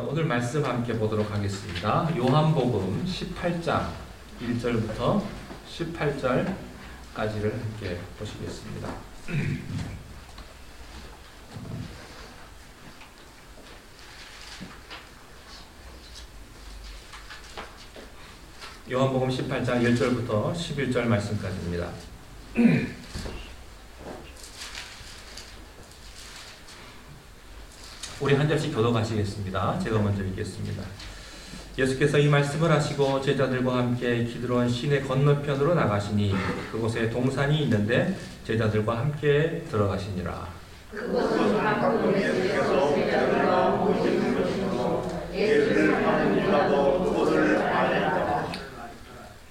오늘 말씀 함께 보도록 하겠습니다. 요한복음 18장 1절부터 18절까지를 함께 보시겠습니다. 요한복음 18장 1절부터 11절 말씀까지입니다. 우리 한 절씩 교독하시겠습니다. 제가 먼저 읽겠습니다. 예수께서 이 말씀을 하시고 제자들과 함께 기드론 시내 건너편으로 나가시니 그곳에 동산이 있는데 제자들과 함께 들어가시니라. 그곳은 가끔 예수께서 제자들과 모이시는 곳이고 예수를 파는 유다도 그곳을 알았더라.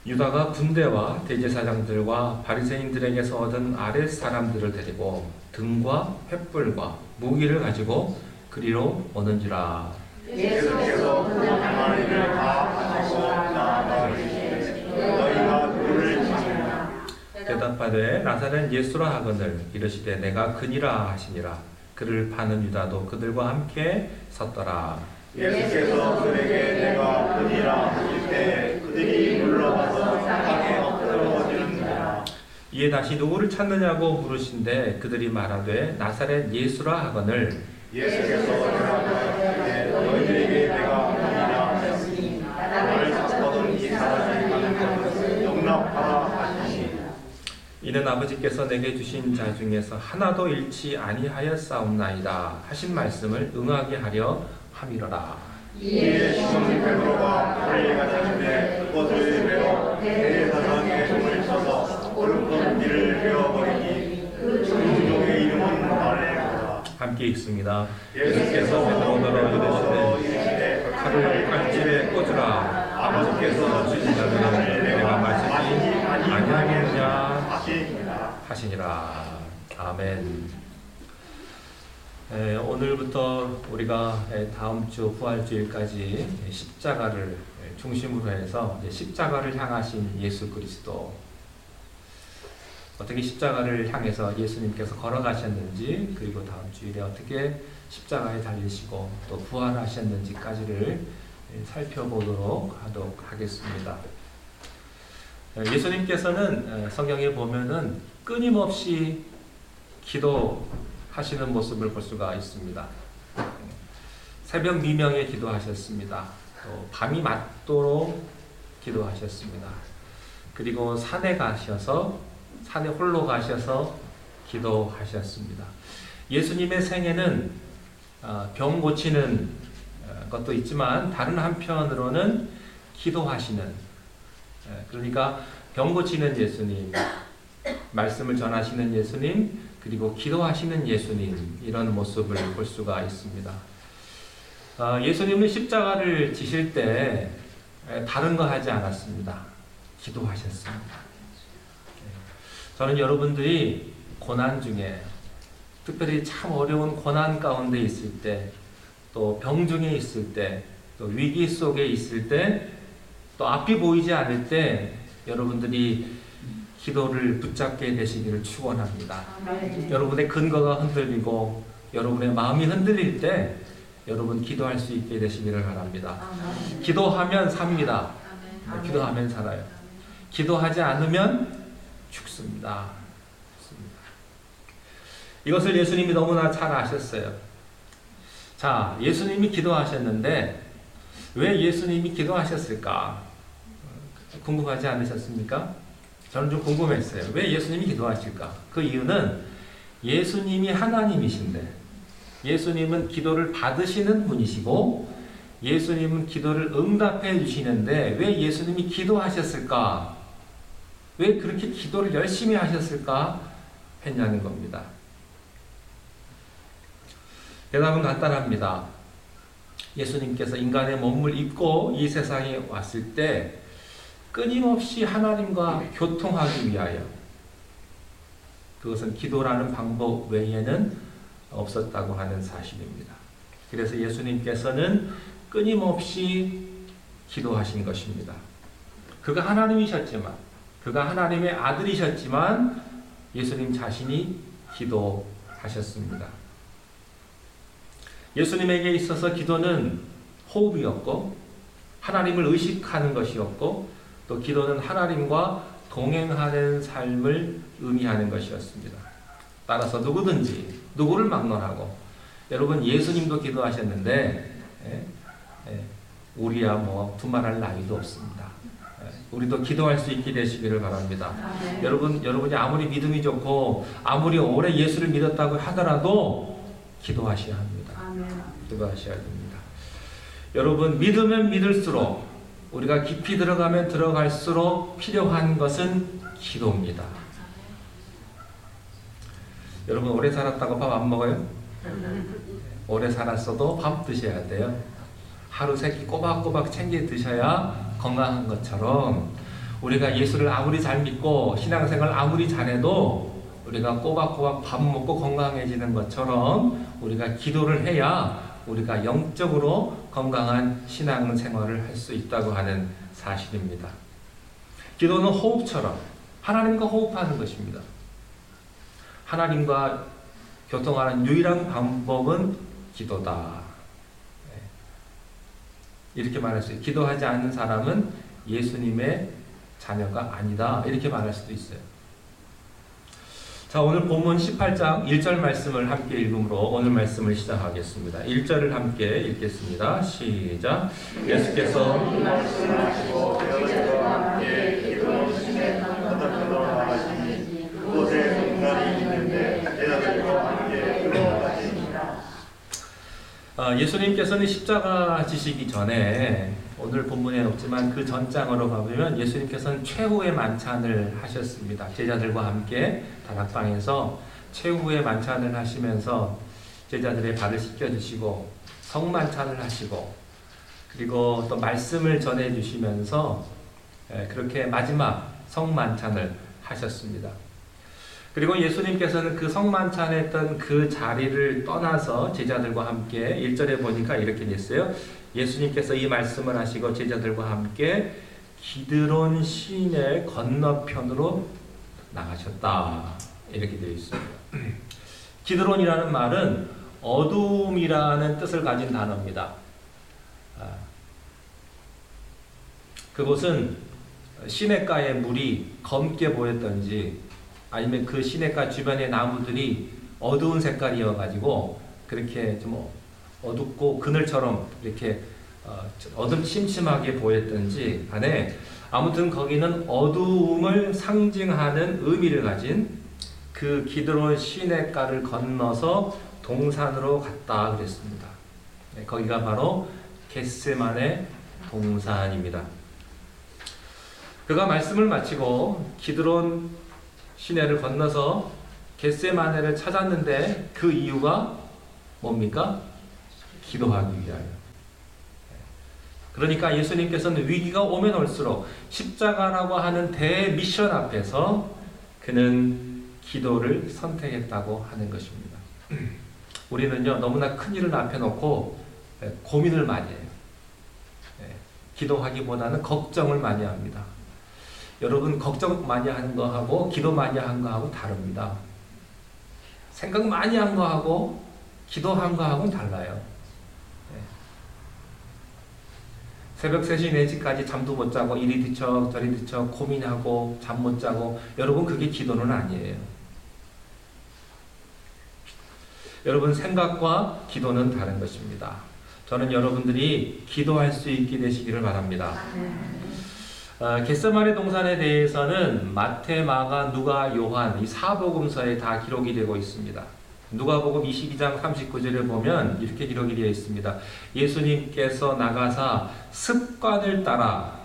유다가 군대와 대제사장들과 바리새인들에게서 얻은 아랫 사람들을 데리고 등과 횃불과 무기를 가지고 그리로 오는지라. 예수께서 그 항아리를 다 하시고 나아가시되 너희가 누구를 치느냐. 대답하되 나사렛 예수라 하거늘 이르시되 내가 그니라 하시니라. 그를 파는 유다도 그들과 함께 섰더라. 예수께서 그에게 내가 그니라 하실 때 그들이 물러가서 땅에 엎드러지는지라. 이에 다시 누구를 찾느냐고 물으신데 그들이 말하되 나사렛 예수라 하거늘. 예수께서 대답하시되 너희에게 내가 그니라 하였으니 나를 찾거든 이 사람이 가는 것을 용납하라 하시니. 이는 아버지께서 내게 주신 자 중에서 하나도 잃지 아니하였사옵나이다 하신 말씀을 응하게 하려 함이로라. 이에 시몬 베드로가 불이 가자심에 그것을 메어 대제사장의 손을 쳐서 함께 읽습니다. 예수께서 베드로더러 이르시되 이르시되 칼을 칼집에 꽂으라. 아버지께서 주신 자들은 내가 마시지 아니하겠느냐 하시니라. 하시니라. 아멘. 오늘부터 우리가 다음 주 부활주일까지 십자가를 중심으로 해서 십자가를 향하신 예수 그리스도, 어떻게 십자가를 향해서 예수님께서 걸어가셨는지, 그리고 다음 주일에 어떻게 십자가에 달리시고 또 부활하셨는지까지를 살펴보도록 하겠습니다. 예수님께서는 성경에 보면은 끊임없이 기도하시는 모습을 볼 수가 있습니다. 새벽 미명에 기도하셨습니다. 또 밤이 맞도록 기도하셨습니다. 그리고 산에 홀로 가셔서 기도하셨습니다. 예수님의 생애는 병 고치는 것도 있지만 다른 한편으로는 기도하시는, 그러니까 병 고치는 예수님, 말씀을 전하시는 예수님, 그리고 기도하시는 예수님, 이런 모습을 볼 수가 있습니다. 예수님은 십자가를 지실 때 다른 거 하지 않았습니다. 기도하셨습니다. 저는 여러분들이 고난 중에, 특별히 참 어려운 고난 가운데 있을 때, 또 병 중에 있을 때, 또 위기 속에 있을 때, 또 앞이 보이지 않을 때 여러분들이 기도를 붙잡게 되시기를 축원합니다. 여러분의 근거가 흔들리고 여러분의 마음이 흔들릴 때 여러분 기도할 수 있게 되시기를 바랍니다. 기도하면 삽니다. 기도하면 살아요. 기도하지 않으면 죽습니다. 이것을 예수님이 너무나 잘 아셨어요. 자, 예수님이 기도하셨는데 왜 예수님이 기도하셨을까? 궁금하지 않으셨습니까? 저는 좀 궁금했어요. 왜 예수님이 기도하실까? 그 이유는 예수님이 하나님이신데, 예수님은 기도를 받으시는 분이시고 예수님은 기도를 응답해 주시는데 왜 예수님이 기도하셨을까? 왜 그렇게 기도를 열심히 하셨을까? 했냐는 겁니다. 대답은 간단합니다. 예수님께서 인간의 몸을 입고 이 세상에 왔을 때 끊임없이 하나님과 교통하기 위하여, 그것은 기도라는 방법 외에는 없었다고 하는 사실입니다. 그래서 예수님께서는 끊임없이 기도하신 것입니다. 그가 하나님이셨지만, 그가 하나님의 아들이셨지만 예수님 자신이 기도하셨습니다. 예수님에게 있어서 기도는 호흡이었고 하나님을 의식하는 것이었고 또 기도는 하나님과 동행하는 삶을 의미하는 것이었습니다. 따라서 누구든지 누구를 막론하고, 여러분 예수님도 기도하셨는데 우리야 뭐 두말할 나위도 없습니다. 우리도 기도할 수 있게 되시기를 바랍니다. 여러분이 아무리 믿음이 좋고 아무리 오래 예수를 믿었다고 하더라도 기도하셔야 합니다. 기도하셔야 됩니다. 여러분, 믿으면 믿을수록, 우리가 깊이 들어가면 들어갈수록 필요한 것은 기도입니다. 여러분, 오래 살았다고 밥 안 먹어요? 오래 살았어도 밥 드셔야 돼요. 하루 세 끼 꼬박꼬박 챙겨 드셔야 건강한 것처럼, 우리가 예수를 아무리 잘 믿고 신앙생활 아무리 잘해도 우리가 꼬박꼬박 밥 먹고 건강해지는 것처럼 우리가 기도를 해야 우리가 영적으로 건강한 신앙생활을 할 수 있다고 하는 사실입니다. 기도는 호흡처럼 하나님과 호흡하는 것입니다. 하나님과 교통하는 유일한 방법은 기도다. 이렇게 말할 수 있어요. 기도하지 않는 사람은 예수님의 자녀가 아니다. 이렇게 말할 수도 있어요. 자, 오늘 본문 18장 1절 말씀을 함께 읽음으로 오늘 말씀을 시작하겠습니다. 1절을 함께 읽겠습니다. 시작. 예수께서 말씀하시고 여러분과 함께 기도하시며 나가시니 그곳에 인간이 있는데 제자들과 함께 들어가시니라. 예수님께서는 십자가 지시기 전에, 오늘 본문에 없지만 그 전장으로 가보면 예수님께서는 최후의 만찬을 하셨습니다. 제자들과 함께 다락방에서 최후의 만찬을 하시면서 제자들의 발을 씻겨주시고 성만찬을 하시고 그리고 또 말씀을 전해주시면서 그렇게 마지막 성만찬을 하셨습니다. 그리고 예수님께서는 그 성만찬했던 그 자리를 떠나서 제자들과 함께 1절에 보니까 이렇게 됐어요. 예수님께서 이 말씀을 하시고 제자들과 함께 기드론 시내 건너편으로 나가셨다. 이렇게 되어 있습니다. 기드론이라는 말은 어두움이라는 뜻을 가진 단어입니다. 그곳은 시냇가의 물이 검게 보였던지 아니면 그 시냇가 주변의 나무들이 어두운 색깔이어가지고 그렇게 좀 어둡고 그늘처럼 이렇게 어둠침침하게 보였던지 간에 아무튼 거기는 어두움을 상징하는 의미를 가진 그 기드론 시냇가를 건너서 동산으로 갔다 그랬습니다. 거기가 바로 겟세마네 동산입니다. 그가 말씀을 마치고 기드론 시내를 건너서 겟세마네를 찾았는데 그 이유가 뭡니까? 기도하기 위하여. 그러니까 예수님께서는 위기가 오면 올수록 십자가라고 하는 대미션 앞에서 그는 기도를 선택했다고 하는 것입니다. 우리는요 너무나 큰 일을 앞에 놓고 고민을 많이 해요. 기도하기보다는 걱정을 많이 합니다. 여러분 걱정 많이 하는 거하고 기도 많이 한 거하고 다릅니다. 생각 많이 한 거하고 기도한 거하고는 달라요. 새벽 3시, 4시까지 잠도 못 자고 이리 뒤척 저리 뒤척 고민하고 잠 못 자고 여러분 그게 기도는 아니에요. 여러분 생각과 기도는 다른 것입니다. 저는 여러분들이 기도할 수 있게 되시기를 바랍니다. 겟세마네 동산에 대해서는 마태, 마가, 누가, 요한 이 사복음서에 다 기록이 되고 있습니다. 누가복음 22장 39절을 보면 이렇게 기록이 되어 있습니다. 예수님께서 나가사 습관을 따라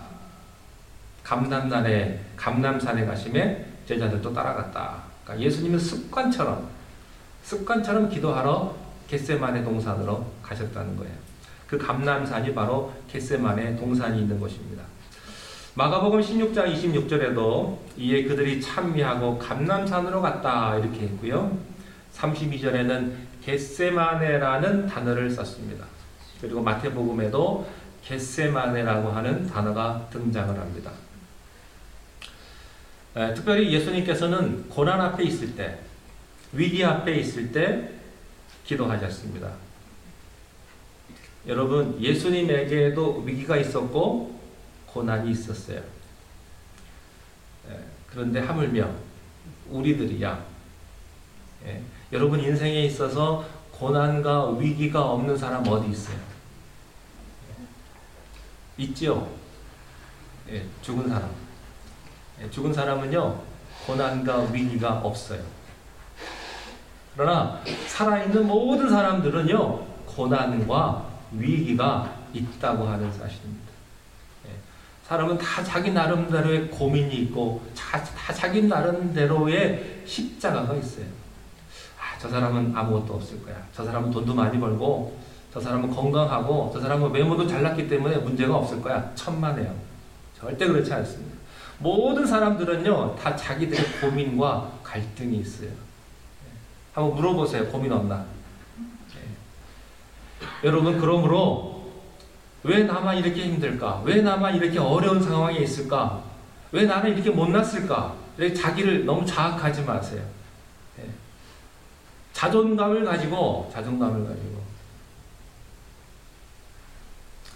감람산에 가심에 제자들도 따라갔다. 그러니까 예수님은 습관처럼 기도하러 겟세마네 동산으로 가셨다는 거예요. 그 감람산이 바로 겟세마네 동산이 있는 곳입니다. 마가복음 16장 26절에도 이에 그들이 찬미하고 감람산으로 갔다 이렇게 했고요. 32절에는 겟세마네라는 단어를 썼습니다. 그리고 마태복음에도 겟세마네라고 하는 단어가 등장을 합니다. 특별히 예수님께서는 고난 앞에 있을 때, 위기 앞에 있을 때 기도하셨습니다. 여러분, 예수님에게도 위기가 있었고 고난이 있었어요. 그런데 하물며 우리들이야 여러분 인생에 있어서 고난과 위기가 없는 사람 어디 있어요? 있지요? 죽은 사람. 죽은 사람은요 고난과 위기가 없어요. 그러나 살아있는 모든 사람들은요 고난과 위기가 있다고 하는 사실입니다. 사람은 다 자기 나름대로의 고민이 있고 다 자기 나름대로의 십자가가 있어요. 저 사람은 아무것도 없을 거야. 저 사람은 돈도 많이 벌고 저 사람은 건강하고 저 사람은 외모도 잘났기 때문에 문제가 없을 거야. 천만에요. 절대 그렇지 않습니다. 모든 사람들은요 다 자기들의 고민과 갈등이 있어요. 한번 물어보세요. 고민 없나? 여러분 그러므로 왜 나만 이렇게 힘들까? 왜 나만 이렇게 어려운 상황에 있을까? 왜 나는 이렇게 못났을까? 이렇게 자기를 너무 자학하지 마세요. 자존감을 가지고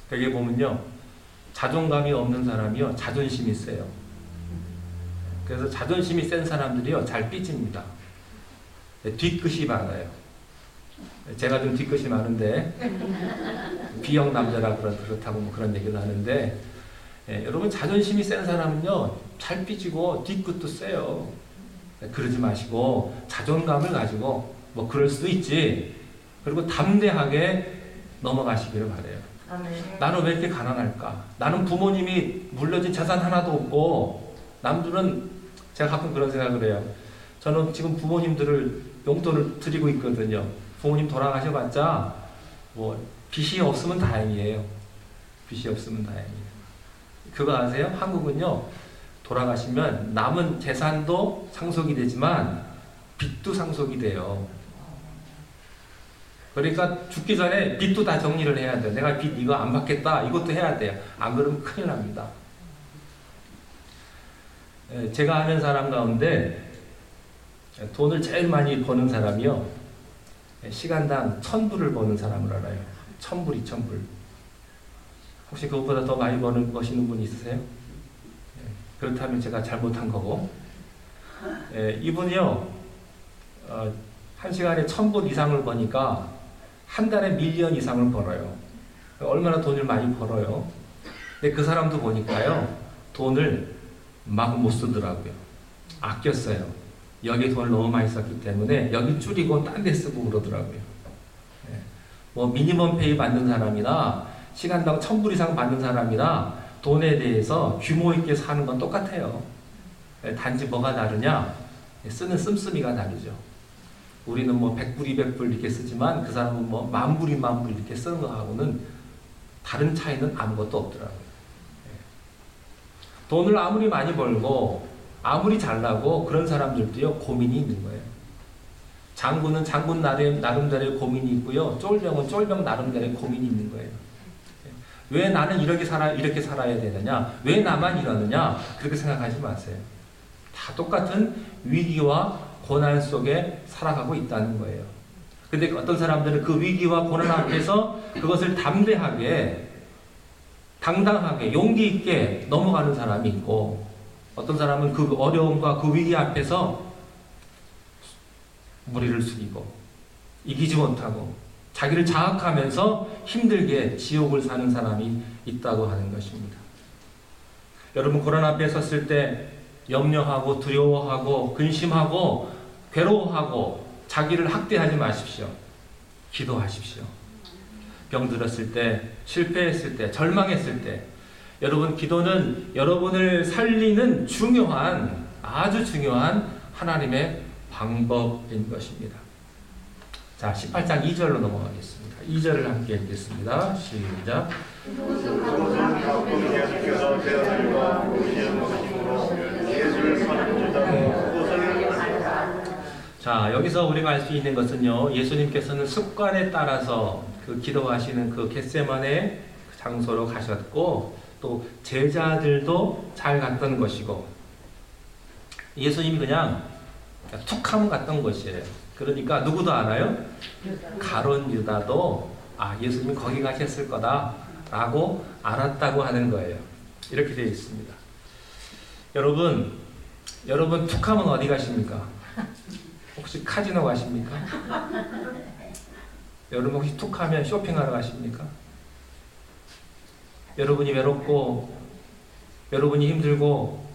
되게 보면요 자존감이 없는 사람이요 자존심이 세요. 그래서 자존심이 센 사람들이요 잘 삐집니다. 뒤끝이 많아요. 제가 좀 뒤끝이 많은데 B형 남자라 그렇다고 뭐 그런 얘기도 하는데 여러분 자존심이 센 사람은요 잘 삐지고 뒤끝도 세요. 그러지 마시고 자존감을 가지고 뭐 그럴 수도 있지. 그리고 담대하게 넘어가시기를 바래요. 나는 왜 이렇게 가난할까? 나는 부모님이 물려진 재산 하나도 없고 남들은 제가 가끔 그런 생각을 해요. 저는 지금 부모님들을 용돈을 드리고 있거든요. 부모님 돌아가셔봤자 뭐 빚이 없으면 다행이에요. 빚이 없으면 다행이에요. 그거 아세요? 한국은요, 돌아가시면 남은 재산도 상속이 되지만 빚도 상속이 돼요. 그러니까 죽기 전에 빚도 다 정리를 해야 돼요. 내가 빚 이거 안 받겠다, 이것도 해야 돼요. 안 그러면 큰일 납니다. 제가 아는 사람 가운데 돈을 제일 많이 버는 사람이요, 시간당 1,000불을 버는 사람을 알아요. 1,000불, 2,000불. 혹시 그것보다 더 많이 버시는 분 있으세요? 그렇다면 제가 잘못한 거고. 이분이요, 한 시간에 1,000불 이상을 버니까 한 달에 1,000,000 이상을 벌어요. 얼마나 돈을 많이 벌어요. 근데 그 사람도 보니까요, 돈을 막 못 쓰더라고요. 아껴 써요. 여기 돈을 너무 많이 썼기 때문에 여기 줄이고 딴 데 쓰고 그러더라고요. 뭐 미니멈 페이 받는 사람이나 시간당 1,000불 이상 받는 사람이나 돈에 대해서 규모 있게 사는 건 똑같아요. 단지 뭐가 다르냐? 쓰는 씀씀이가 다르죠. 우리는 뭐 100불, 200불 이렇게 쓰지만 그 사람은 뭐 10,000불, 10,000불 이렇게 쓰는 거하고는 다른 차이는 아무것도 없더라고요. 돈을 아무리 많이 벌고 아무리 잘나고 그런 사람들도요, 고민이 있는 거예요. 장군은 장군 나름대로의 고민이 있고요, 쫄병은 쫄병 나름대로의 고민이 있는 거예요. 왜 나는 이렇게 살아야 되느냐? 왜 나만 이러느냐? 그렇게 생각하지 마세요. 다 똑같은 위기와 고난 속에 살아가고 있다는 거예요. 근데 어떤 사람들은 그 위기와 고난 앞에서 그것을 담대하게, 당당하게, 용기 있게 넘어가는 사람이 있고, 어떤 사람은 그 어려움과 그 위기 앞에서 무리를 숙이고 이기지 못하고 자기를 자학하면서 힘들게 지옥을 사는 사람이 있다고 하는 것입니다. 여러분, 고난 앞에 섰을 때 염려하고 두려워하고 근심하고 괴로워하고 자기를 학대하지 마십시오. 기도하십시오. 병들었을 때, 실패했을 때, 절망했을 때, 여러분, 기도는 여러분을 살리는 중요한, 아주 중요한 하나님의 방법인 것입니다. 자, 18장 2절로 넘어가겠습니다. 2절을 함께 읽겠습니다. 시작. 자, 여기서 우리가 알 수 있는 것은요, 예수님께서는 습관에 따라서 그 기도하시는 그 겟세마네 장소로 가셨고, 또 제자들도 잘 갔던 것이고, 예수님이 그냥 툭 하면 갔던 것이에요. 그러니까 누구도 알아요? 가룟 유다도 예수님이 거기 가셨을 거다라고 알았다고 하는 거예요. 이렇게 되어 있습니다. 여러분 툭 하면 어디 가십니까? 혹시 카지노 가십니까? 여러분 혹시 툭 하면 쇼핑하러 가십니까? 여러분이 외롭고, 여러분이 힘들고,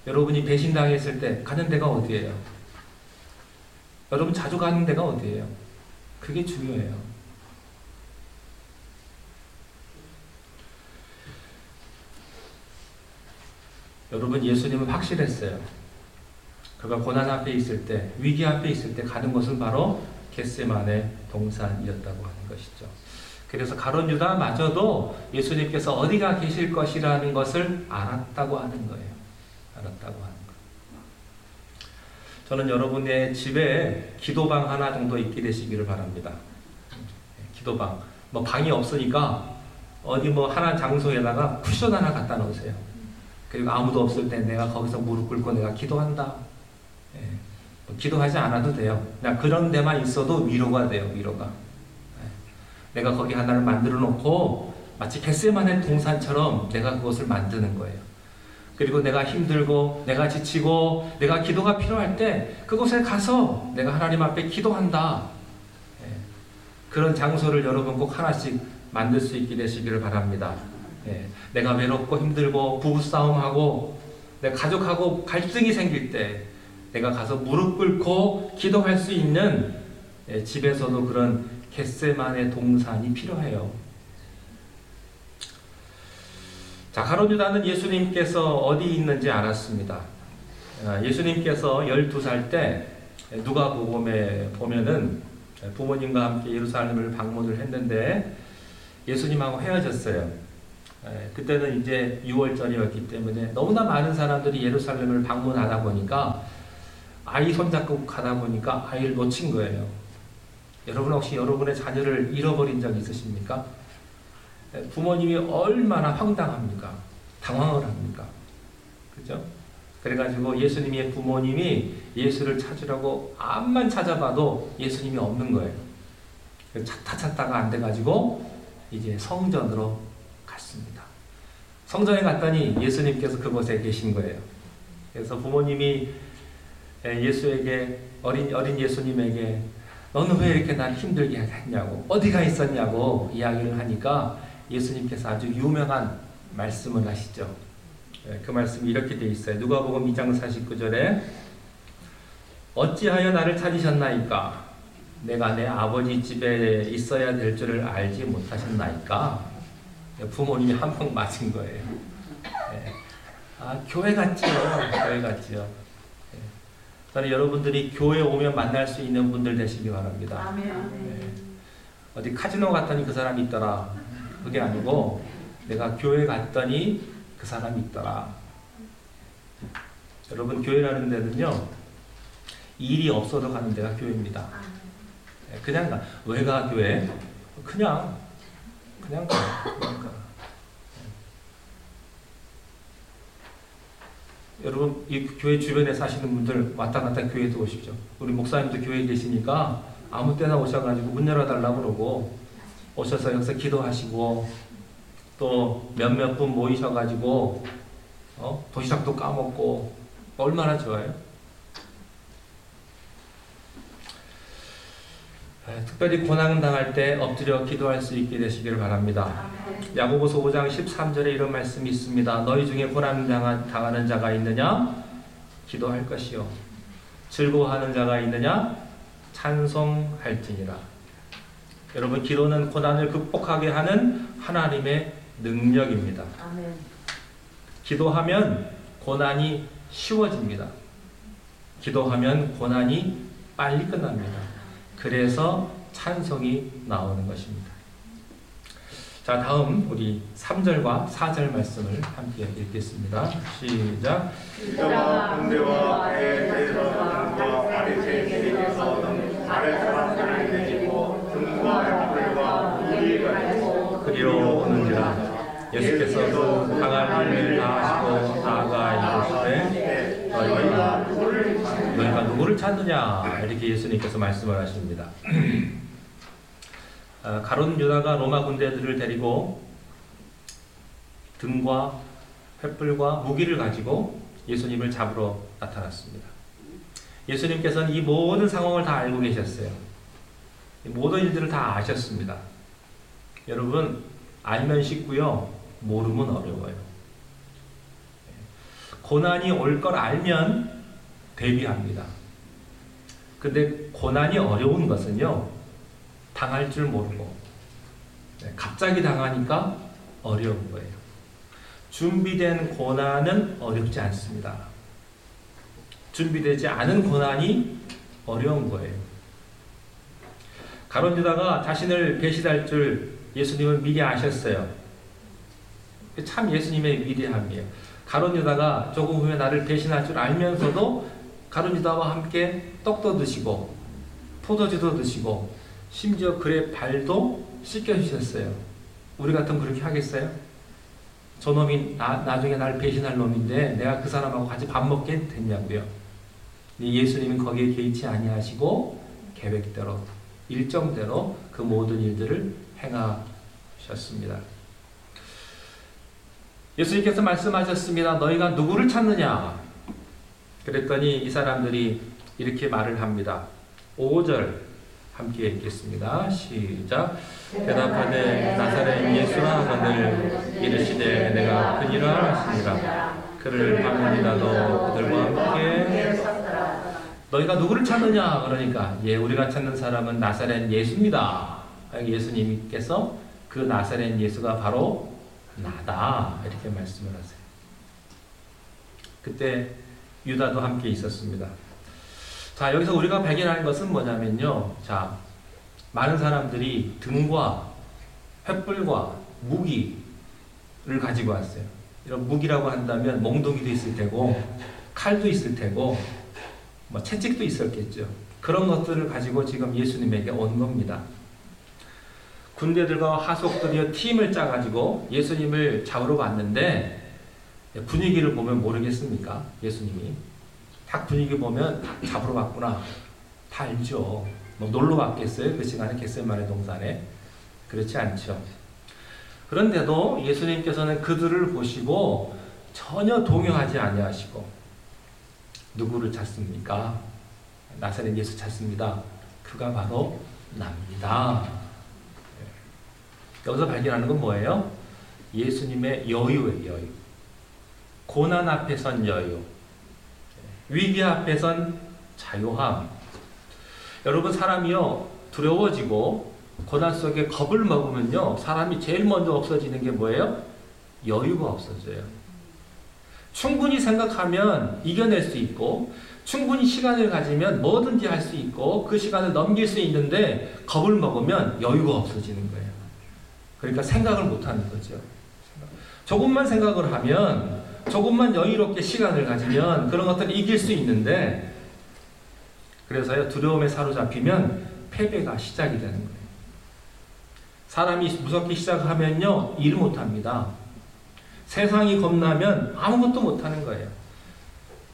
여러분이 배신당했을 때 가는 데가 어디예요? 여러분 자주 가는 데가 어디예요? 그게 중요해요. 여러분, 예수님은 확실했어요. 그가 고난 앞에 있을 때, 위기 앞에 있을 때 가는 곳은 바로 겟세마네 동산이었다고 하는 것이죠. 그래서 가룟 유다마저도 예수님께서 어디가 계실 것이라는 것을 알았다고 하는 거예요. 알았다고 하는 거예요. 저는 여러분의 집에 기도방 하나 정도 있게 되시기를 바랍니다. 기도방. 뭐 방이 없으니까 어디 뭐 하나 장소에다가 쿠션 하나 갖다 놓으세요. 그리고 아무도 없을 때 내가 거기서 무릎 꿇고 내가 기도한다. 뭐 기도하지 않아도 돼요. 그냥 그런 데만 있어도 위로가 돼요. 위로가. 내가 거기 하나를 만들어 놓고 마치 겟세마네 동산처럼 내가 그것을 만드는 거예요. 그리고 내가 힘들고 내가 지치고 내가 기도가 필요할 때 그곳에 가서 내가 하나님 앞에 기도한다. 그런 장소를 여러분 꼭 하나씩 만들 수 있게 되시기를 바랍니다. 내가 외롭고 힘들고 부부싸움하고 내 가족하고 갈등이 생길 때 내가 가서 무릎 꿇고 기도할 수 있는, 집에서도 그런 겟세마네 동산이 필요해요. 자, 가룟 유다는 예수님께서 어디 있는지 알았습니다. 예수님께서 12살 때 누가복음에 보면은 부모님과 함께 예루살렘을 방문을 했는데 예수님하고 헤어졌어요. 그때는 이제 6월절이었기 때문에 너무나 많은 사람들이 예루살렘을 방문하다 보니까 아이 손잡고 가다 보니까 아이를 놓친 거예요. 여러분 혹시 여러분의 자녀를 잃어버린 적 있으십니까? 부모님이 얼마나 황당합니까? 당황을 합니까? 그죠? 그래가지고 예수님의 부모님이 예수를 찾으려고 암만 찾아봐도 예수님이 없는 거예요. 찾다가 안 돼가지고 이제 성전으로 갔습니다. 성전에 갔더니 예수님께서 그곳에 계신 거예요. 그래서 부모님이 예수에게 어린 예수님에게 너는 왜 이렇게 날 힘들게 했냐고 어디가 있었냐고 이야기를 하니까 예수님께서 아주 유명한 말씀을 하시죠. 그 말씀이 이렇게 돼 있어요. 누가복음 2장 49절에 어찌하여 나를 찾으셨나이까? 내가 내 아버지 집에 있어야 될 줄을 알지 못하셨나이까? 부모님이 한 방 맞은 거예요. 교회 같지요. 교회 같지요. 저는 여러분들이 교회 오면 만날 수 있는 분들 되시기 바랍니다. 어디 카지노 갔더니 그 사람이 있더라. 그게 아니고 내가 교회 갔더니 그 사람이 있더라. 여러분 교회라는 데는요 일이 없어도 가는 데가 교회입니다. 그냥 가. 왜 가 교회? 그냥 가. 여러분 이 교회 주변에 사시는 분들 왔다 갔다 교회도 오십시오. 우리 목사님도 교회에 계시니까 아무 때나 오셔가지고 문 열어달라고 그러고 오셔서 여기서 기도하시고 또 몇몇 분 모이셔가지고 도시락도 까먹고 얼마나 좋아요? 특별히 고난당할 때 엎드려 기도할 수 있게 되시기를 바랍니다. 야고보서 5장 13절에 이런 말씀이 있습니다. 너희 중에 고난당하는 자가 있느냐? 기도할 것이요. 즐거워하는 자가 있느냐? 찬송할지니라. 여러분 기도는 고난을 극복하게 하는 하나님의 능력입니다. 아멘. 기도하면 고난이 쉬워집니다. 기도하면 고난이 빨리 끝납니다. 그래서 찬송이 나오는 것입니다. 자, 다음 우리 3절과 4절 말씀을 함께 읽겠습니다. 시작. 유다와 군대와 그의 대전과 아리새에게서는 아랫 사람들을 내지고 등과 횃불과 무기를 가지고 그리로 오는지라. 예수께서 그 당할 일을 다하시고 나아가 이르시되 너희가 누구를 찾느냐 이렇게 예수님께서 말씀을 하십니다. 가룟 유다가 로마 군대들을 데리고 등과 횃불과 무기를 가지고 예수님을 잡으러 나타났습니다. 예수님께서는 이 모든 상황을 다 알고 계셨어요. 이 모든 일들을 다 아셨습니다. 여러분 알면 쉽고요, 모르면 어려워요. 고난이 올 걸 알면 대비합니다. 근데 고난이 어려운 것은요, 당할 줄 모르고 갑자기 당하니까 어려운 거예요. 준비된 고난은 어렵지 않습니다. 준비되지 않은 고난이 어려운 거예요. 가룟 유다가 자신을 배신할 줄 예수님은 미리 아셨어요. 참 예수님의 위대함이에요. 가룟 유다가 조금 후에 나를 배신할 줄 알면서도 가룟 유다와 함께 떡도 드시고 포도주도 드시고 심지어 그의 발도 씻겨주셨어요. 우리 같으면 그렇게 하겠어요? 저놈이 나중에 날 배신할 놈인데 내가 그 사람하고 같이 밥 먹게 됐냐고요. 예수님은 거기에 개의치 아니하시고 계획대로 일정대로 그 모든 일들을 행하셨습니다. 예수님께서 말씀하셨습니다. 너희가 누구를 찾느냐? 그랬더니 이 사람들이 이렇게 말을 합니다. 5절 함께 읽겠습니다. 시작. 대답하되 나사렛 예수라 하거늘 이르시되 내가 그니라 하시니라. 그를 방문이라도 그들과 함께 너희가 누구를 찾느냐? 그러니까 우리가 찾는 사람은 나사렛 예수입니다. 예수님께서 그 나사렛 예수가 바로 나다 이렇게 말씀을 하세요. 그때 유다도 함께 있었습니다. 자, 여기서 우리가 발견하는 것은 뭐냐면요. 자, 많은 사람들이 등과 횃불과 무기를 가지고 왔어요. 이런 무기라고 한다면 몽둥이도 있을 테고 칼도 있을 테고 뭐 채찍도 있었겠죠. 그런 것들을 가지고 지금 예수님에게 온 겁니다. 군대들과 하속들이 팀을 짜가지고 예수님을 잡으러 왔는데 분위기를 보면 모르겠습니까? 예수님이 딱 분위기 보면 잡으러 왔구나 다 알죠. 뭐 놀러 왔겠어요? 그 시간에 겟세마네 동산에. 그렇지 않죠. 그런데도 예수님께서는 그들을 보시고 전혀 동요하지 아니하시고 누구를 찾습니까? 나사렛 예수 찾습니다. 그가 바로 납니다. 여기서 발견하는 건 뭐예요? 예수님의 여유예요. 여유. 고난 앞에 선 여유. 위기 앞에 선 자유함. 여러분, 사람이요 두려워지고 고난 속에 겁을 먹으면요 사람이 제일 먼저 없어지는 게 뭐예요? 여유가 없어져요. 충분히 생각하면 이겨낼 수 있고 충분히 시간을 가지면 뭐든지 할 수 있고 그 시간을 넘길 수 있는데 겁을 먹으면 여유가 없어지는 거예요. 그러니까 생각을 못하는 거죠. 조금만 생각을 하면 조금만 여유롭게 시간을 가지면 그런 것들을 이길 수 있는데 그래서요 두려움에 사로잡히면 패배가 시작이 되는 거예요. 사람이 무섭게 시작하면요 일을 못합니다. 세상이 겁나면 아무것도 못하는 거예요.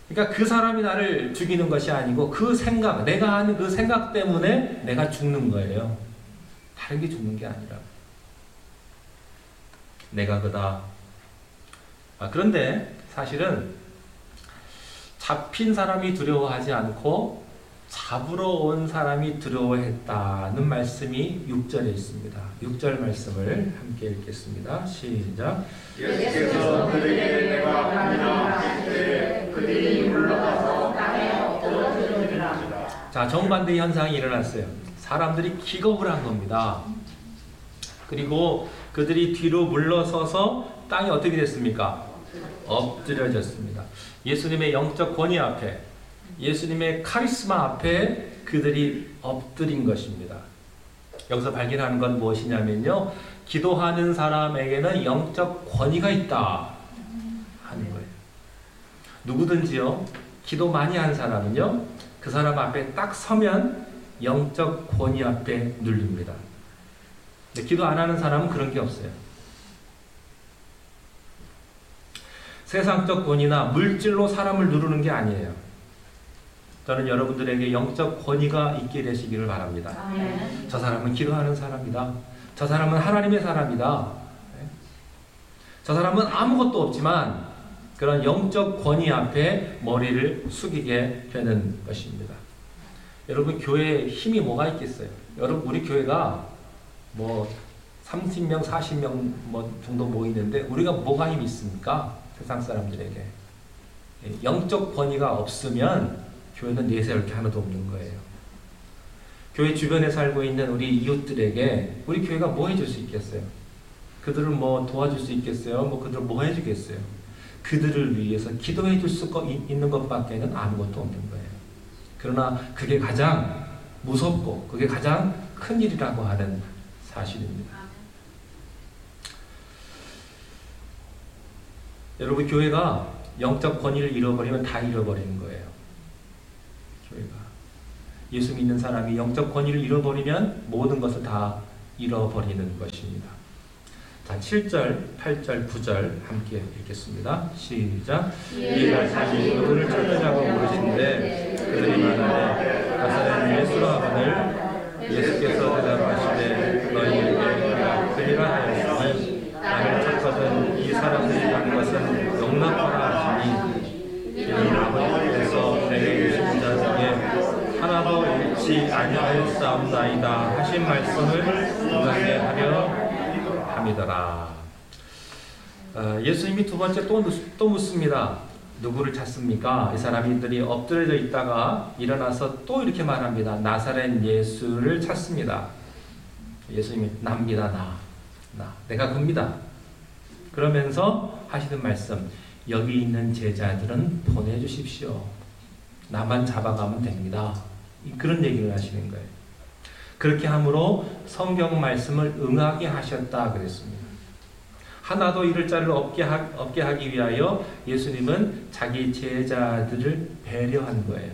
그러니까 그 사람이 나를 죽이는 것이 아니고 그 생각, 내가 하는 그 생각 때문에 내가 죽는 거예요. 다른 게 죽는 게 아니라 내가 그다. 그런데 사실은 잡힌 사람이 두려워하지 않고 잡으러 온 사람이 두려워했다는 말씀이 6절에 있습니다. 6절 말씀을 함께 읽겠습니다. 시작. 예수께서 그들에게 내가 갑니다 하실 때 그들이 물러가서 땅에 엎드러지리라. 자, 정반대 현상이 일어났어요. 사람들이 기겁을 한 겁니다. 그리고 그들이 뒤로 물러서서 땅이 어떻게 됐습니까? 엎드려졌습니다. 예수님의 영적 권위 앞에, 예수님의 카리스마 앞에 그들이 엎드린 것입니다. 여기서 발견하는 건 무엇이냐면요, 기도하는 사람에게는 영적 권위가 있다 하는 거예요. 누구든지요, 기도 많이 한 사람은요, 그 사람 앞에 딱 서면 영적 권위 앞에 눌립니다. 근데 기도 안 하는 사람은 그런 게 없어요. 세상적 권위나 물질로 사람을 누르는 게 아니에요. 저는 여러분들에게 영적 권위가 있게 되시기를 바랍니다. 저 사람은 기도하는 사람이다. 저 사람은 하나님의 사람이다. 저 사람은 아무것도 없지만 그런 영적 권위 앞에 머리를 숙이게 되는 것입니다. 여러분, 교회에 힘이 뭐가 있겠어요? 여러분, 우리 교회가 뭐 30명, 40명 뭐 정도 모이는데 우리가 뭐가 힘이 있습니까? 세상 사람들에게. 영적 권위가 없으면 교회는 내세울 게 하나도 없는 거예요. 교회 주변에 살고 있는 우리 이웃들에게 우리 교회가 뭐 해줄 수 있겠어요? 그들을 뭐 도와줄 수 있겠어요? 뭐 그들을 뭐 해주겠어요? 그들을 위해서 기도해 줄 수 있는 것밖에는 아무것도 없는 거예요. 그러나 그게 가장 무섭고 그게 가장 큰 일이라고 하는 사실입니다. 여러분, 교회가 영적 권위를 잃어버리면 다 잃어버리는 거예요. 교회가. 예수 믿는 사람이 영적 권위를 잃어버리면 모든 것을 다 잃어버리는 것입니다. 자, 7절, 8절, 9절 함께 읽겠습니다. 시작. 이에 자신이 누구를 찾느냐고 물으신데 그들이 말하되 나사렛 예수라 하거늘 예수께서 대답하시되 너희에게 내가 그리라 하였으니 나를 찾거든 이 사람들이 한 것은 용납하라 하시니 이는 아버지께서 내게 주신 자 중에 하나도 잃지 아니하였사옵나이다 하신 말씀을 응하게 하려 함이더라. 예수님이 두 번째 또 묻습니다. 누구를 찾습니까? 이 사람들이 엎드려져 있다가 일어나서 또 이렇게 말합니다. 나사렛 예수를 찾습니다. 예수님이 납니다. 나 내가 그입니다. 그러면서 하시는 말씀, 여기 있는 제자들은 보내주십시오. 나만 잡아가면 됩니다. 그런 얘기를 하시는 거예요. 그렇게 함으로 성경 말씀을 응하게 하셨다 그랬습니다. 하나도 잃을 자를 없게 하기 위하여 예수님은 자기 제자들을 배려한 거예요.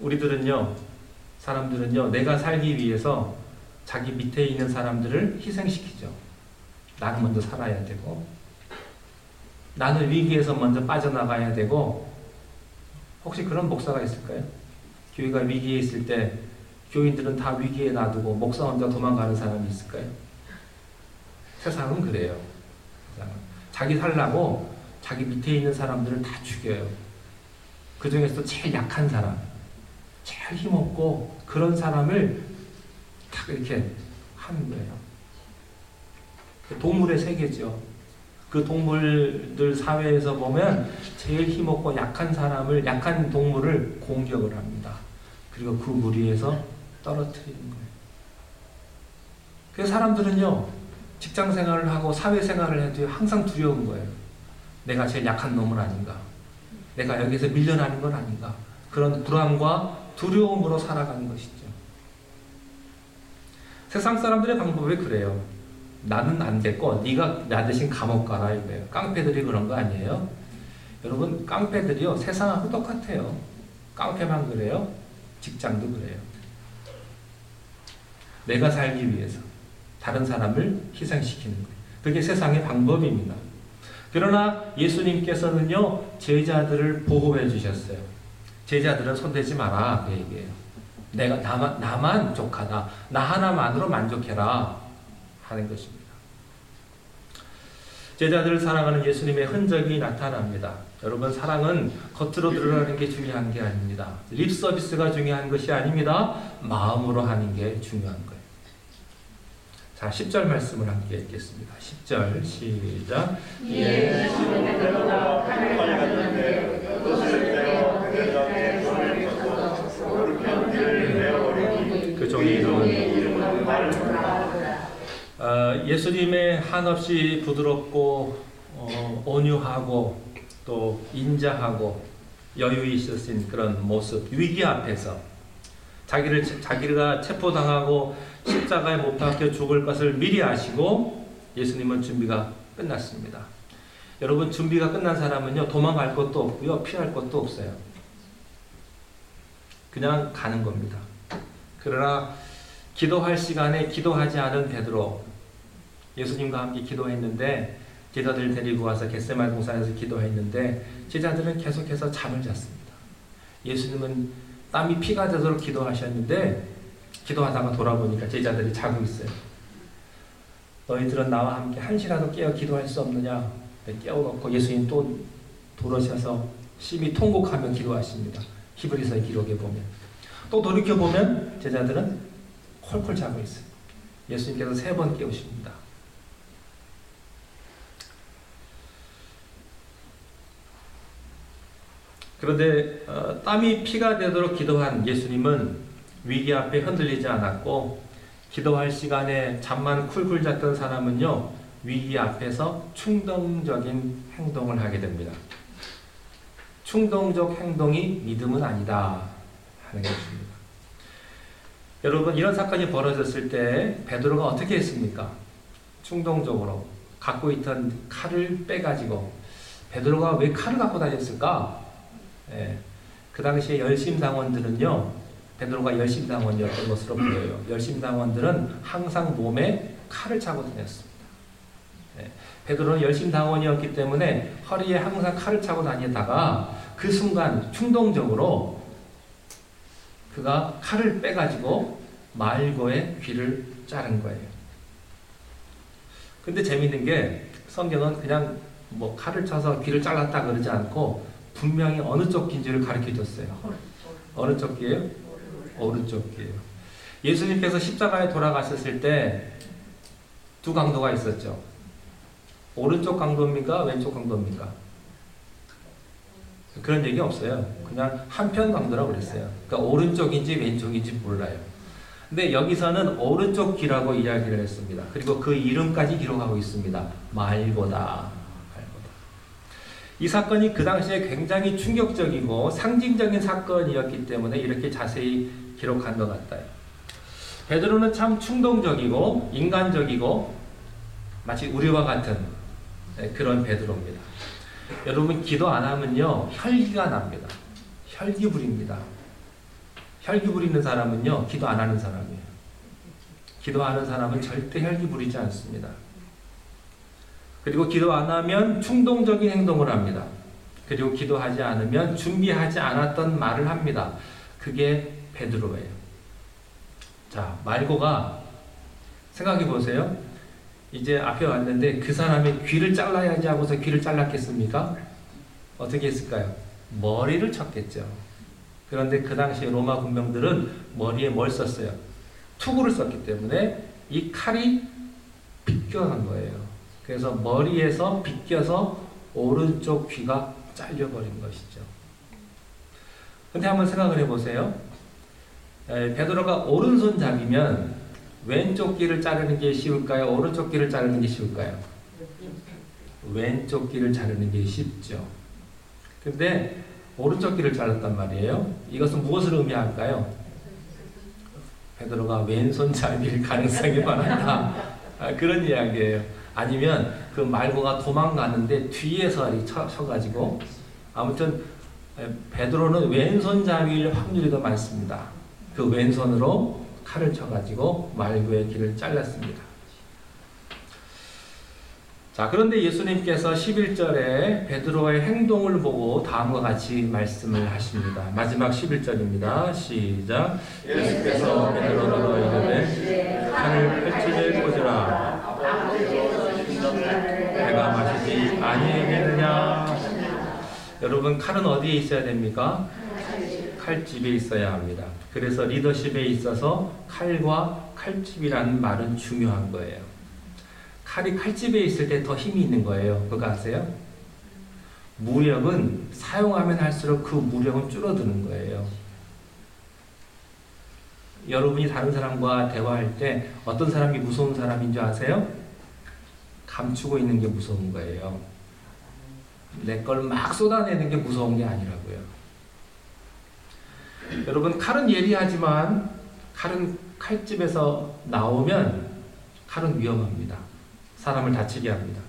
우리들은요, 사람들은요, 내가 살기 위해서 자기 밑에 있는 사람들을 희생시키죠. 나는 먼저 살아야 되고, 나는 위기에서 먼저 빠져나가야 되고. 혹시 그런 목사가 있을까요? 교회가 위기에 있을 때 교인들은 다 위기에 놔두고 목사 혼자 도망가는 사람이 있을까요? 세상은 그래요. 세상은. 자기 살라고 자기 밑에 있는 사람들을 다 죽여요. 그 중에서 제일 약한 사람, 제일 힘없고 그런 사람을 딱 이렇게 하는 거예요. 동물의 세계죠. 그 동물들 사회에서 보면 제일 힘없고 약한 사람을, 약한 동물을 공격을 합니다. 그리고 그 무리에서 떨어뜨리는 거예요. 그래서 사람들은요, 직장 생활을 하고 사회 생활을 해도 항상 두려운 거예요. 내가 제일 약한 놈은 아닌가? 내가 여기서 밀려나는 건 아닌가? 그런 불안과 두려움으로 살아가는 것이죠. 세상 사람들의 방법이 그래요. 나는 안 됐고 네가 나 대신 감옥 가라 이거예요. 깡패들이 그런 거 아니에요? 여러분, 깡패들이요 세상하고 똑같아요. 깡패만 그래요? 직장도 그래요. 내가 살기 위해서 다른 사람을 희생시키는 거예요. 그게 세상의 방법입니다. 그러나 예수님께서는요, 제자들을 보호해 주셨어요. 제자들은 손대지 마라 그 얘기예요. 내가 나만 족하다. 나 하나만으로 만족해라 하는 것입니다. 제자들을 사랑하는 예수님의 흔적이 나타납니다. 여러분, 사랑은 겉으로 드러나는 게 중요한 게 아닙니다. 립 서비스가 중요한 것이 아닙니다. 마음으로 하는 게 중요한 거예요. 자, 10절 말씀을 함께 읽겠습니다. 10절 시작. 예수는 베드로가 칼을 가졌는데 그것을 떼어 그의 손을 쳐서 오른편 귀를 베어버리니 그 종의 이름은 예수님의 한없이 부드럽고 온유하고 또 인자하고 여유 있으신 그런 모습, 위기 앞에서 자기가 체포당하고 십자가에 못 박혀 죽을 것을 미리 아시고 예수님은 준비가 끝났습니다. 여러분, 준비가 끝난 사람은요, 도망갈 것도 없고요, 피할 것도 없어요. 그냥 가는 겁니다. 그러나 기도할 시간에 기도하지 않은 베드로, 예수님과 함께 기도했는데 제자들 데리고 와서 겟세마네 동산에서 기도했는데 제자들은 계속해서 잠을 잤습니다. 예수님은 땀이 피가 되도록 기도하셨는데 기도하다가 돌아보니까 제자들이 자고 있어요. 너희들은 나와 함께 한 시라도 깨어 기도할 수 없느냐? 깨워놓고 예수님 또 돌아오셔서 심히 통곡하며 기도하십니다. 히브리서의 기록에 보면. 또 돌이켜보면 제자들은 콜콜 자고 있어요. 예수님께서 3번 깨우십니다. 그런데 땀이 피가 되도록 기도한 예수님은 위기 앞에 흔들리지 않았고, 기도할 시간에 잠만 쿨쿨 잤던 사람은요, 위기 앞에서 충동적인 행동을 하게 됩니다. 충동적 행동이 믿음은 아니다 하는 것입니다. 여러분, 이런 사건이 벌어졌을 때 베드로가 어떻게 했습니까? 충동적으로 갖고 있던 칼을 빼가지고. 베드로가 왜 칼을 갖고 다녔을까? 그 당시에 열심당원들은요, 베드로가 열심당원이었던 것으로 보여요. 열심당원들은 항상 몸에 칼을 차고 다녔습니다. 베드로는 열심당원이었기 때문에 허리에 항상 칼을 차고 다니다가 그 순간 충동적으로 그가 칼을 빼가지고 말고의 귀를 자른 거예요. 근데 재밌는 게 성경은 그냥 뭐 칼을 쳐서 귀를 잘랐다 그러지 않고 분명히 어느 쪽 귀인지를 가르쳐 줬어요. 어느 쪽 귀예요? 오른쪽 귀예요. 예수님께서 십자가에 돌아가셨을 때 두 강도가 있었죠. 오른쪽 강도입니까? 왼쪽 강도입니까? 그런 얘기 없어요. 그냥 한편 강도라고 그랬어요. 그러니까 오른쪽인지 왼쪽인지 몰라요. 근데 여기서는 오른쪽 귀라고 이야기를 했습니다. 그리고 그 이름까지 기록하고 있습니다. 말고다. 이 사건이 그 당시에 굉장히 충격적이고 상징적인 사건이었기 때문에 이렇게 자세히 기록한 것 같아요. 베드로는 참 충동적이고 인간적이고 마치 우리와 같은 그런 베드로입니다. 여러분 기도 안 하면요 혈기가 납니다. 혈기 부립니다. 혈기 부리는 사람은요 기도 안 하는 사람이에요. 기도하는 사람은 절대 혈기 부리지 않습니다. 그리고 기도 안 하면 충동적인 행동을 합니다. 그리고 기도하지 않으면 준비하지 않았던 말을 합니다. 그게 베드로예요. 자, 말고가 생각해 보세요. 이제 앞에 왔는데 그 사람의 귀를 잘라야지 하고서 귀를 잘랐겠습니까? 어떻게 했을까요? 머리를 쳤겠죠. 그런데 그 당시 로마 군병들은 머리에 뭘 썼어요? 투구를 썼기 때문에 이 칼이 비껴간 거예요. 그래서 머리에서 비껴서 오른쪽 귀가 잘려버린 것이죠. 근데 한번 생각을 해보세요. 베드로가 오른손잡이면 왼쪽 귀를 자르는 게 쉬울까요? 오른쪽 귀를 자르는 게 쉬울까요? 왼쪽 귀를 자르는 게 쉽죠. 근데 오른쪽 귀를 잘랐단 말이에요. 이것은 무엇을 의미할까요? 베드로가 왼손잡이일 가능성이 많았다. 그런 이야기예요. 아니면 그 말고가 도망가는데 뒤에서 쳐가지고 아무튼 베드로는 왼손잡이일 확률이 더 많습니다. 그 왼손으로 칼을 쳐가지고 말고의 귀를 잘랐습니다. 자, 그런데 예수님께서 11절에 베드로의 행동을 보고 다음과 같이 말씀을 하십니다. 마지막 11절입니다. 시작. 예수께서 베드로로 이르되 칼을 펼치되 꽂으라. 내가 마시지 아니하겠느냐. 여러분 칼은 어디에 있어야 됩니까? 칼집에 있어야 합니다. 그래서 리더십에 있어서 칼과 칼집이라는 말은 중요한 거예요. 칼이 칼집에 있을 때 더 힘이 있는 거예요. 그거 아세요? 무력은 사용하면 할수록 그 무력은 줄어드는 거예요. 여러분이 다른 사람과 대화할 때 어떤 사람이 무서운 사람인 줄 아세요? 감추고 있는 게 무서운 거예요. 내 걸 막 쏟아내는 게 무서운 게 아니라고요. 여러분 칼은 예리하지만 칼은 칼집에서 나오면 칼은 위험합니다. 사람을 다치게 합니다.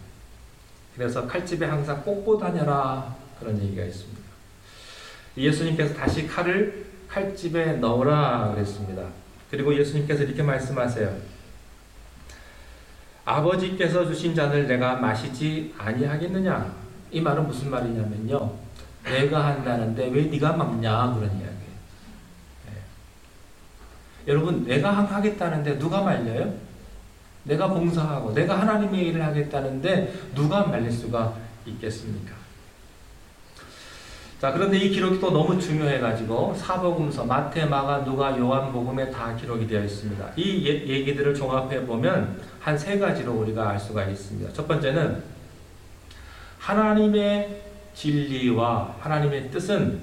그래서 칼집에 항상 꽂고 다녀라 그런 얘기가 있습니다. 예수님께서 다시 칼을 칼집에 넣으라 그랬습니다. 그리고 예수님께서 이렇게 말씀하세요. 아버지께서 주신 잔을 내가 마시지 아니하겠느냐. 이 말은 무슨 말이냐면요. 내가 한다는데 왜 네가 막냐 그런 이야기예요. 여러분 내가 하겠다는데 누가 말려요? 내가 봉사하고 내가 하나님의 일을 하겠다는데 누가 말릴 수가 있겠습니까? 자, 그런데 이 기록이 또 너무 중요해가지고 사복음서 마태, 마가, 누가, 요한복음에 다 기록이 되어 있습니다. 이 얘기들을 종합해보면 한 세 가지로 우리가 알 수가 있습니다. 첫 번째는 하나님의 진리와 하나님의 뜻은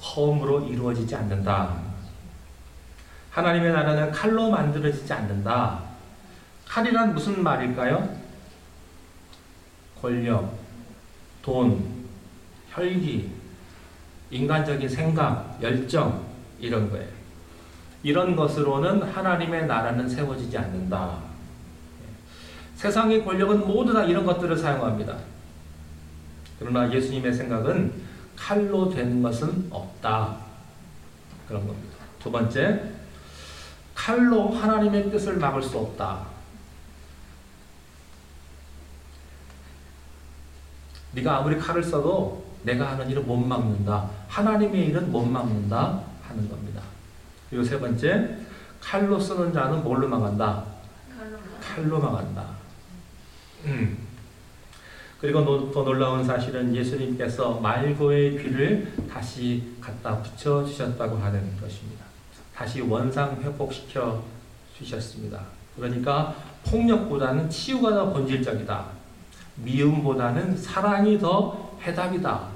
허물로 이루어지지 않는다. 하나님의 나라는 칼로 만들어지지 않는다. 칼이란 무슨 말일까요? 권력, 돈, 혈기, 인간적인 생각, 열정 이런 거예요. 이런 것으로는 하나님의 나라는 세워지지 않는다. 세상의 권력은 모두 다 이런 것들을 사용합니다. 그러나 예수님의 생각은 칼로 된 것은 없다. 그런 겁니다. 두 번째, 칼로 하나님의 뜻을 막을 수 없다. 네가 아무리 칼을 써도 내가 하는 일은 못 막는다. 하나님의 일은 못 막는다 하는 겁니다. 그리고 세 번째, 칼로 쓰는 자는 뭘로 막한다? 칼로 막한다. 그리고 더 놀라운 사실은 예수님께서 말고의 귀를 다시 갖다 붙여주셨다고 하는 것입니다. 다시 원상 회복시켜 주셨습니다. 그러니까 폭력보다는 치유가 더 본질적이다. 미움보다는 사랑이 더 해답이다.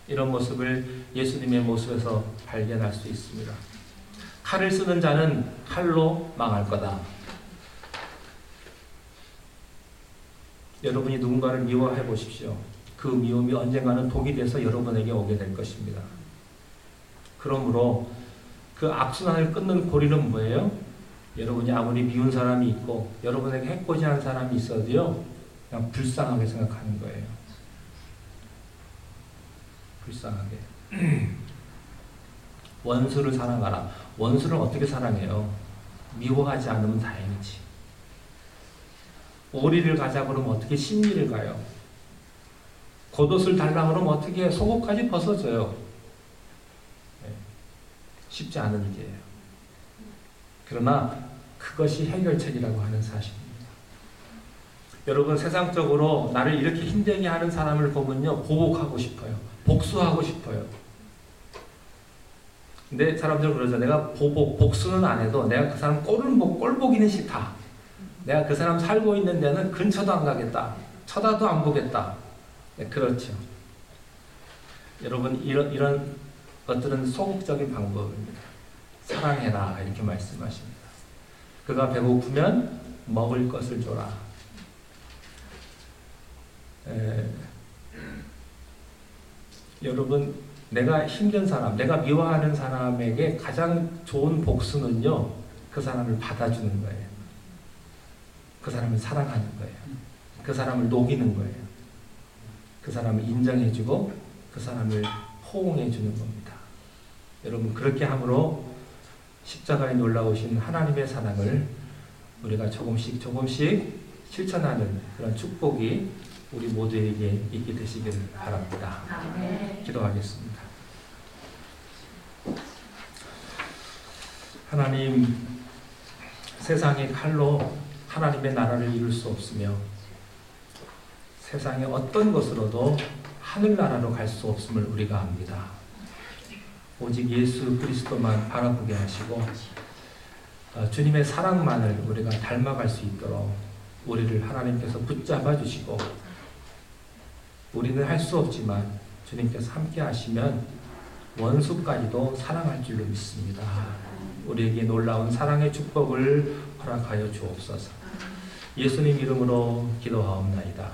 이런 모습을 예수님의 모습에서 발견할 수 있습니다. 칼을 쓰는 자는 칼로 망할 거다. 여러분이 누군가를 미워해 보십시오. 그 미움이 언젠가는 독이 돼서 여러분에게 오게 될 것입니다. 그러므로 그 그 악순환을 끊는 고리는 뭐예요? 여러분이 아무리 미운 사람이 있고 여러분에게 해코지한 사람이 있어도요, 그냥 불쌍하게 생각하는 거예요. 불쌍하게. 원수를 사랑하라. 원수를 어떻게 사랑해요? 미워하지 않으면 다행이지. 오리를 가자 그러면 어떻게 심리를 가요? 겉옷을 달라 그러면 어떻게 속옷까지 벗어줘요? 네. 쉽지 않은 일이에요. 그러나 그것이 해결책이라고 하는 사실입니다. 여러분, 세상적으로 나를 이렇게 힘들게 하는 사람을 보면요, 보복하고 싶어요. 복수하고 싶어요. 근데 사람들은 그러죠. 내가 복수는 안 해도 내가 그 사람 꼴 보기는 싫다. 내가 그 사람 살고 있는 데는 근처도 안 가겠다. 쳐다도 안 보겠다. 네, 그렇죠. 여러분, 이런 것들은 소극적인 방법입니다. 사랑해라 이렇게 말씀하십니다. 그가 배고프면 먹을 것을 줘라. 여러분, 내가 힘든 사람, 내가 미워하는 사람에게 가장 좋은 복수는요, 그 사람을 받아주는 거예요. 그 사람을 사랑하는 거예요. 그 사람을 녹이는 거예요. 그 사람을 인정해주고 그 사람을 호응해주는 겁니다. 여러분, 그렇게 함으로 십자가에 놀라우신 하나님의 사랑을 우리가 조금씩 실천하는 그런 축복이 우리 모두에게 있게 되시길 바랍니다. 기도하겠습니다. 하나님, 세상의 칼로 하나님의 나라를 이룰 수 없으며 세상의 어떤 것으로도 하늘나라로 갈 수 없음을 우리가 압니다. 오직 예수 그리스도만 바라보게 하시고 주님의 사랑만을 우리가 닮아갈 수 있도록 우리를 하나님께서 붙잡아 주시고, 우리는 할 수 없지만 주님께서 함께 하시면 원수까지도 사랑할 줄로 믿습니다. 우리에게 놀라운 사랑의 축복을 허락하여 주옵소서. 예수님 이름으로 기도하옵나이다.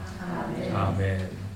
아멘.